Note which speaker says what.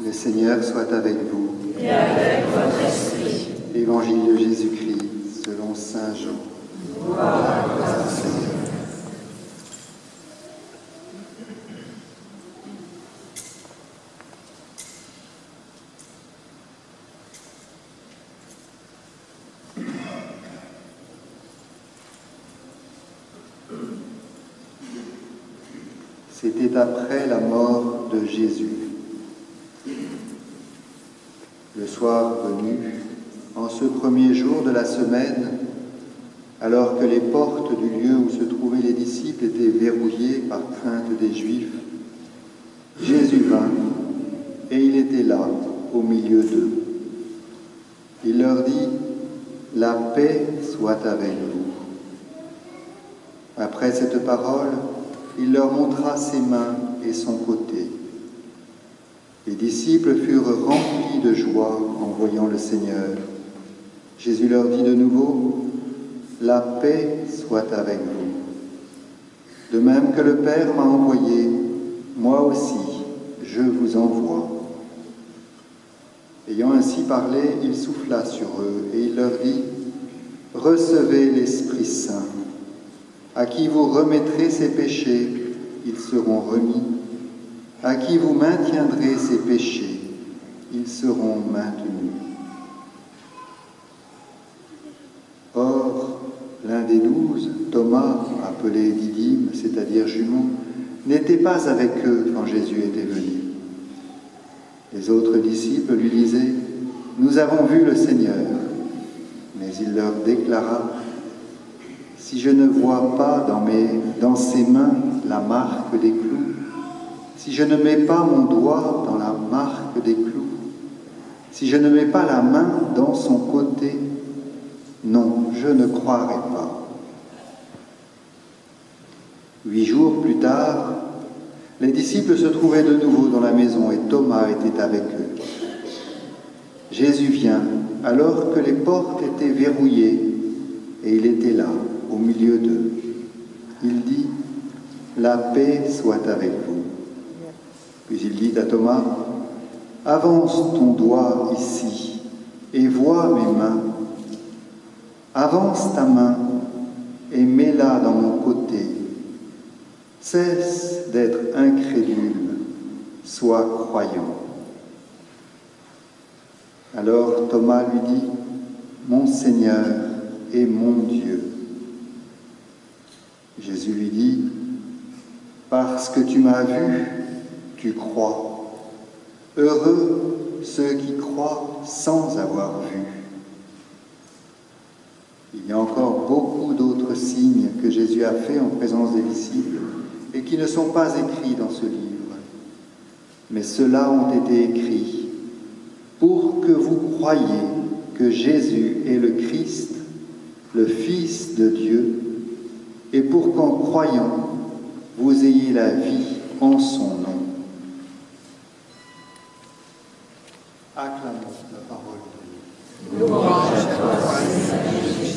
Speaker 1: Le Seigneur soit avec vous.
Speaker 2: Et avec votre esprit.
Speaker 1: Évangile de Jésus-Christ selon saint Jean.
Speaker 2: Gloire à toi, Seigneur.
Speaker 1: C'était après la mort de Jésus. Le soir venu, en ce premier jour de la semaine, alors que les portes du lieu où se trouvaient les disciples étaient verrouillées par crainte des Juifs, Jésus vint et il était là, au milieu d'eux. Il leur dit : « La paix soit avec vous. » Après cette parole, il leur montra ses mains et son côté. Les disciples furent remplis de joie en voyant le Seigneur. Jésus leur dit de nouveau : « La paix soit avec vous. De même que le Père m'a envoyé, moi aussi je vous envoie. » Ayant ainsi parlé, il souffla sur eux et il leur dit : « Recevez l'Esprit Saint. À qui vous remettrez ses péchés, ils seront remis. À qui vous maintiendrez ses péchés, ils seront maintenus. » Or, l'un des 12, Thomas, appelé Didyme, c'est-à-dire jumeau, n'était pas avec eux quand Jésus était venu. Les autres disciples lui disaient : « Nous avons vu le Seigneur. » Mais il leur déclara : « Si je ne vois pas dans ses mains la marque des clous, si je ne mets pas mon doigt dans la marque des clous, si je ne mets pas la main dans son côté, non, je ne croirai pas. » 8 jours plus tard, les disciples se trouvaient de nouveau dans la maison et Thomas était avec eux. Jésus vient alors que les portes étaient verrouillées et il était là, au milieu d'eux. Il dit : « La paix soit avec vous. » Puis il dit à Thomas : « Avance ton doigt ici et vois mes mains. Avance ta main et mets-la dans mon côté. Cesse d'être incrédule, sois croyant. » Alors Thomas lui dit : « Mon Seigneur et mon Dieu. » Jésus lui dit : « Parce que tu m'as vu, tu crois. Heureux ceux qui croient sans avoir vu. » Il y a encore beaucoup d'autres signes que Jésus a faits en présence des disciples et qui ne sont pas écrits dans ce livre. Mais ceux-là ont été écrits pour que vous croyiez que Jésus est le Christ, le Fils de Dieu, et pour qu'en croyant, vous ayez la vie en son nom. Acclamons la parole de Dieu.
Speaker 2: Louange à toi, Seigneur.